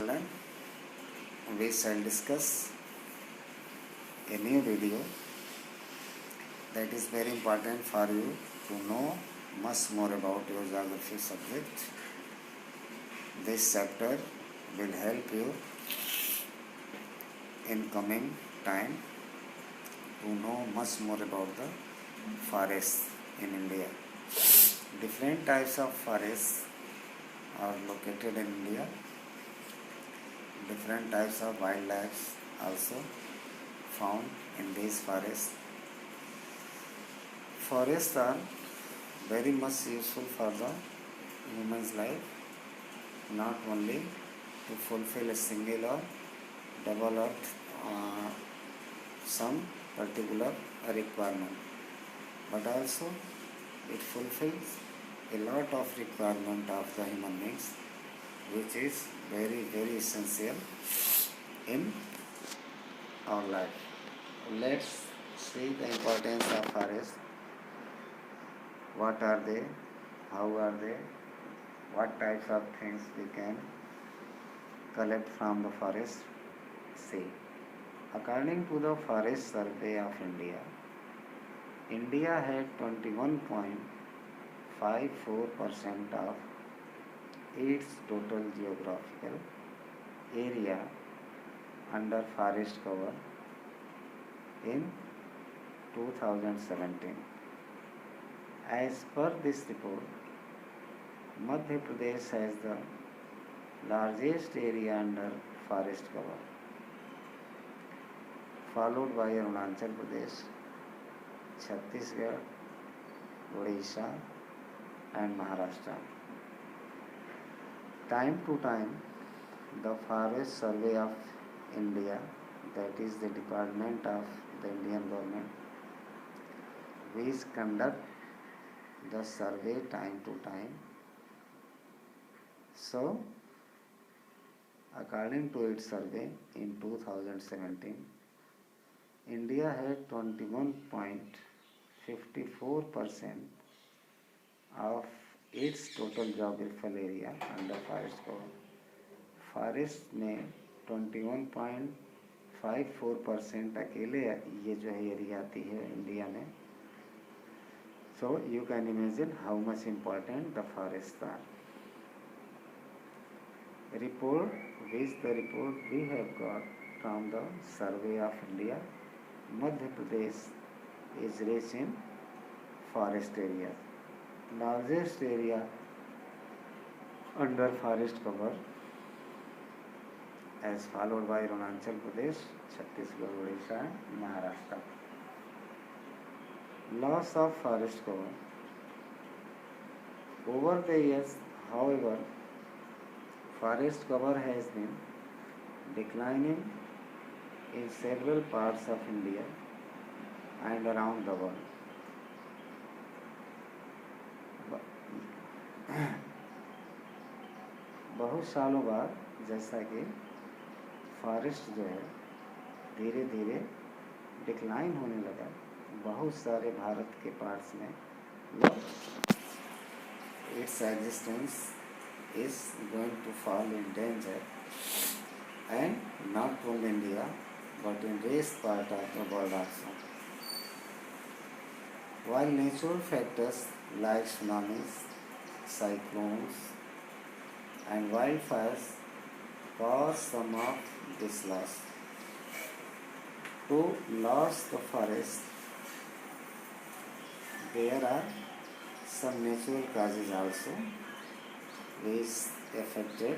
children, we shall discuss a new video that is very important for you to know much more about your geography subject. This chapter will help you in coming time to know much more about the forests in India. Different types of forests are located in India. Different types of wildlife also found in these forests. Forests are very much useful for the human's life, not only to fulfill a single or double or some particular requirement, but also it fulfills a lot of requirement of the human beings, which is very essential in our life. Let's see the importance of forests. What are they? How are they? What types of things we can collect from the forest? See, according to the Forest Survey of India, India had 21.54% of its total geographical area under forest cover in 2017. As per this report, Madhya Pradesh has the largest area under forest cover, followed by Arunachal Pradesh, Chhattisgarh, Odisha and Maharashtra. Time to time, the Forest Survey of India, that is the department of the Indian government, which conduct the survey time to time. So, according to its survey in 2017, India had 21.54% of its total geographical area under forest cover. Forest में 21.54% अकेले ये जो है area आती है India में. So you can imagine how much important the forest are. Report which the report we have got from the survey of India, Madhya Pradesh is rich in forest area. Largest area under forest cover as followed by Arunachal Pradesh, Chhattisgarh, Odisha and Maharashtra. Loss of forest cover. Over the years, however, forest cover has been declining in several parts of India and around the world. बहुत सालों बाद जैसा कि forest जो है धीरे धीरे decline होने लगा, बहुत सारे भारत के पार्ट्स में its existence is going to fall in danger, and not only India but in rest part of the world also. While natural factors like tsunamis, cyclones and wildfires cause some of this loss. To lose the forest, there are some natural causes also which affected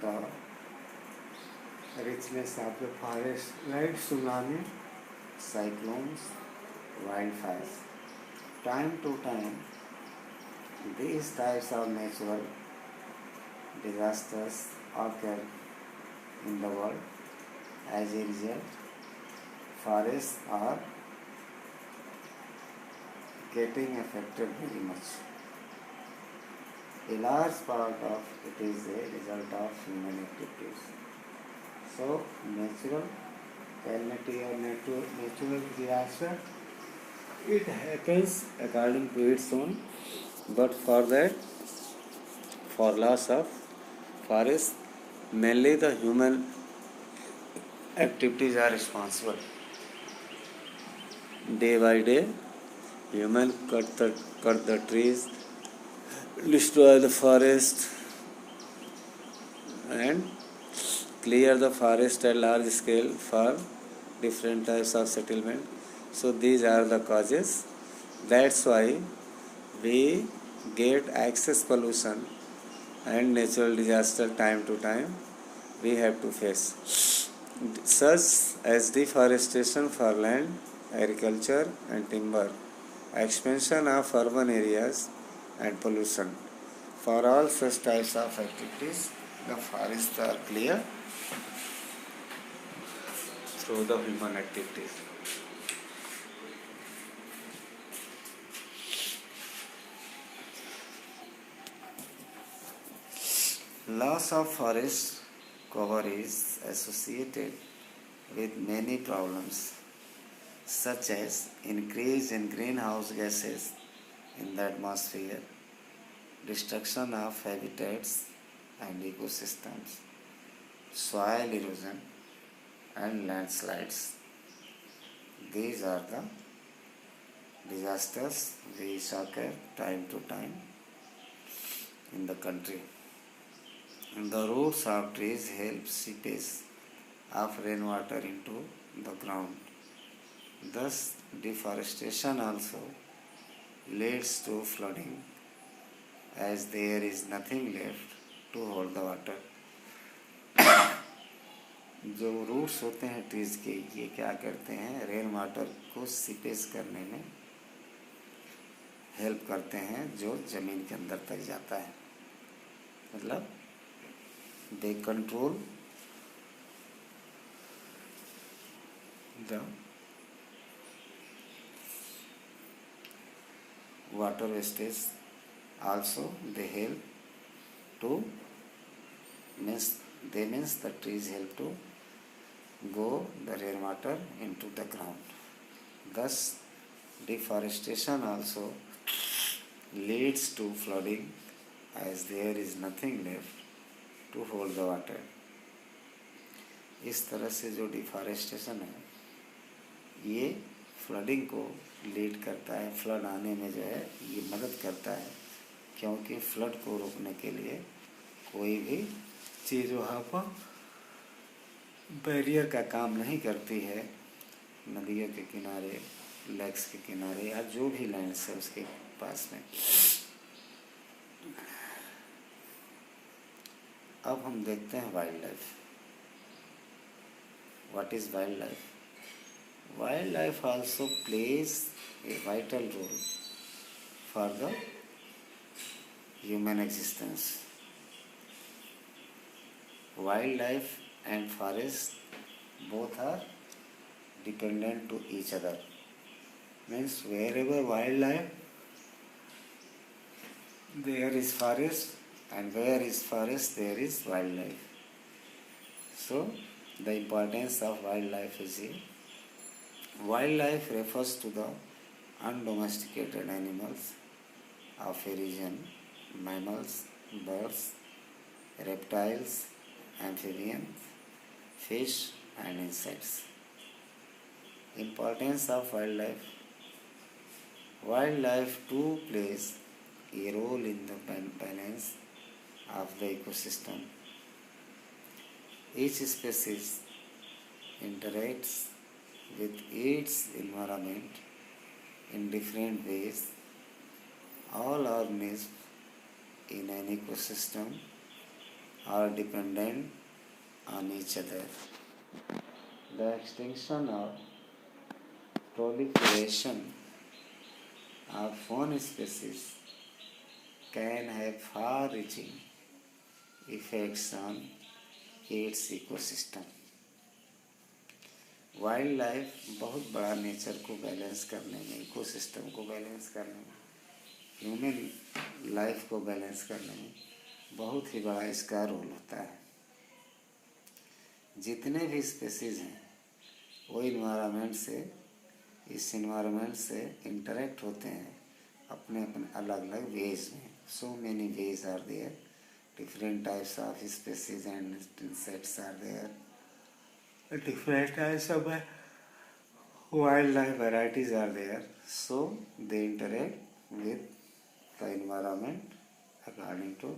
the richness of the forest, like tsunami, cyclones, wildfires. Time to time, these types of natural disasters occur in the world. As a result, forests are getting affected very much. A large part of it is a result of human activities. So, natural calamity or natural disaster, it happens according to its own, but for that, for loss of forest, Mainly the human activities are responsible. Day by day, human cut the trees, destroy the forest, and clear the forest at large scale for different types of settlement. So these are the causes. That's why we get excess pollution and natural disaster time to time we have to face, such as deforestation for land, agriculture and timber, expansion of urban areas and pollution. For all such types of activities, the forests are clear through the human activities. Loss of forest cover is associated with many problems, such as increase in greenhouse gases in the atmosphere, destruction of habitats and ecosystems, soil erosion and landslides. These are the disasters which occur time to time in the country. The roots of trees help seepage of rainwater into the ground. Thus, deforestation also leads to flooding as there is nothing left to hold the water. जो roots होते हैं trees के, ये क्या करते हैं, rain water को seepage करने में हेल्प करते हैं जो ज़मीन के अंदर तक जाता है. मतलब they control the water wastage. Also they help to means the trees help to go the rainwater into the ground. Thus deforestation also leads to flooding as there is nothing left to hold the water. इस तरह से जो deforestation है ये flooding को lead करता है, flood आने में जो है ये मदद करता है, क्योंकि फ्लड को रोकने के लिए कोई भी चीज़ वहाँ पर बैरियर का काम नहीं करती है. नदियों के किनारे, लेक्स के किनारे या जो भी लैंड्स है उसके पास में. अब हम देखते हैं wild life. What is wild life? Wild life also plays a vital role for the human existence. Wild life and forest both are dependent to each other. Means wherever wildlife there is forest, and where is forest there is wildlife. So the importance of wildlife is here. Wildlife refers to the undomesticated animals of a region, mammals, birds, reptiles, amphibians, fish and insects. Importance of wildlife. Wildlife too plays a role in the balance of the ecosystem. Each species interacts with its environment in different ways. All organisms in an ecosystem are dependent on each other. The extinction or proliferation of one species can have far-reaching effects on its ecosystem. Wild life बहुत बड़ा nature को balance करने में, ecosystem को balance करने में, human life को balance करने में बहुत ही बड़ा इसका रोल होता है. जितने भी स्पेसीज हैं वो इस इन्वायरमेंट से इंटरेक्ट होते हैं अपने अपने अलग अलग वेज में. So many ways are there different types of species and insects are there. Different types of wildlife varieties are there. So they interact with the environment according to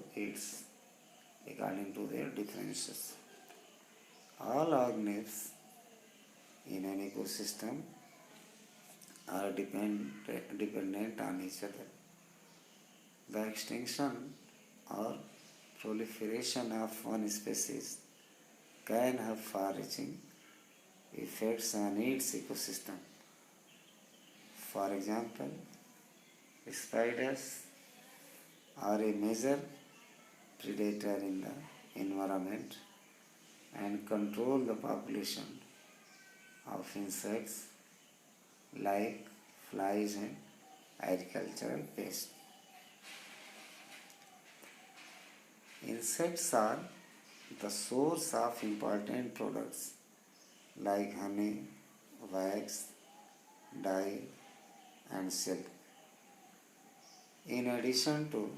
their differences. All organisms in an ecosystem are dependent on each other. The extinction or proliferation of one species can have far-reaching effects on its ecosystem. For example, spiders are a major predator in the environment and control the population of insects like flies and agricultural pests. Insects are the source of important products like honey, wax, dye, and silk. In addition to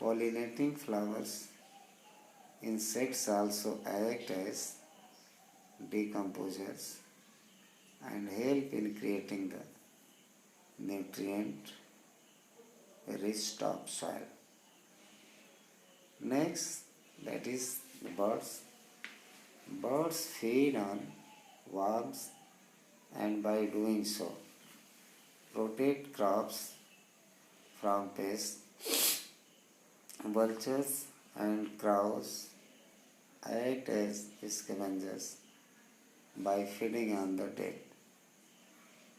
pollinating flowers, insects also act as decomposers and help in creating the nutrient rich topsoil. Next, that is the birds. Birds feed on worms and by doing so protect crops from pests. Vultures and crows act as scavengers by feeding on the dead.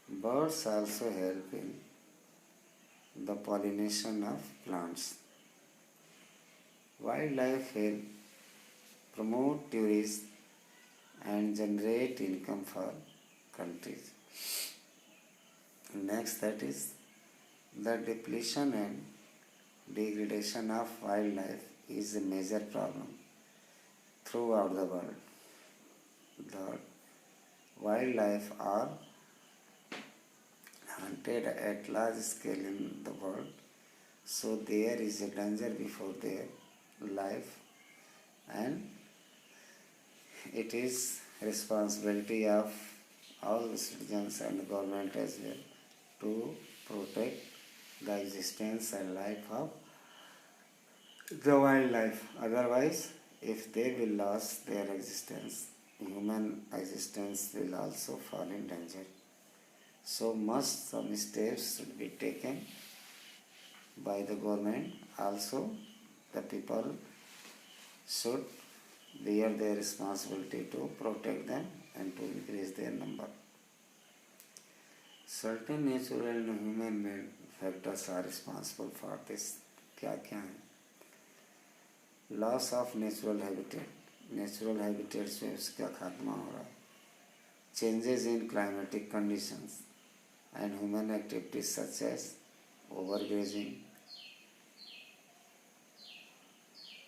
Birds also help in the pollination of plants. Wildlife help promote tourism and generate income for countries. Next, that is the depletion and degradation of wildlife is a major problem throughout the world. The wildlife are hunted at large scale in the world, so there is a danger before their life, and it is responsibility of all the citizens and the government as well to protect the existence and life of the wildlife. Otherwise, if they will lose their existence, human existence will also fall in danger. So some steps should be taken by the government. Also, the people should bear their responsibility to protect them and to increase their number. Certain natural and human-made factors are responsible for this. क्या क्या है? Loss of natural habitat. Natural habitats में उसका खात्मा हो रहा है. Changes in climatic conditions and human activities such as overgrazing,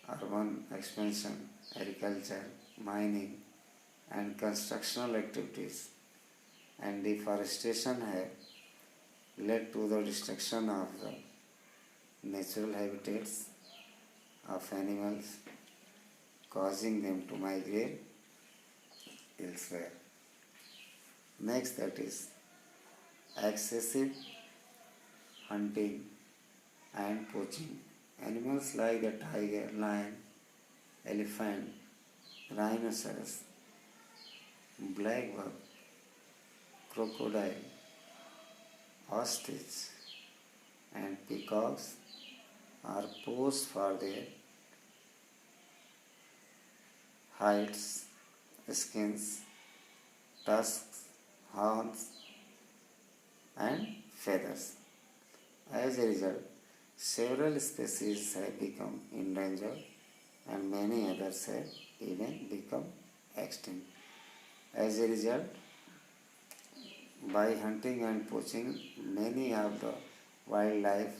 urban expansion, agriculture, mining, and constructional activities and deforestation have led to the destruction of the natural habitats of animals, causing them to migrate elsewhere. Next, that is excessive hunting and poaching. Animals like the tiger, lion, elephant, rhinoceros, black buck, crocodile, ostrich, and peacocks are poached for their hides, skins, tusks, horns, and feathers. As a result, several species have become endangered and many others have even become extinct. As a result, by hunting and poaching, many of the wildlife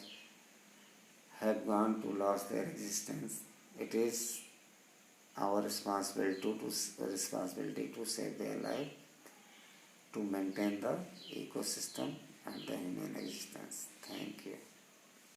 have gone to lose their existence. It is our responsibility to save their life, to maintain the ecosystem and the human existence. Thank you.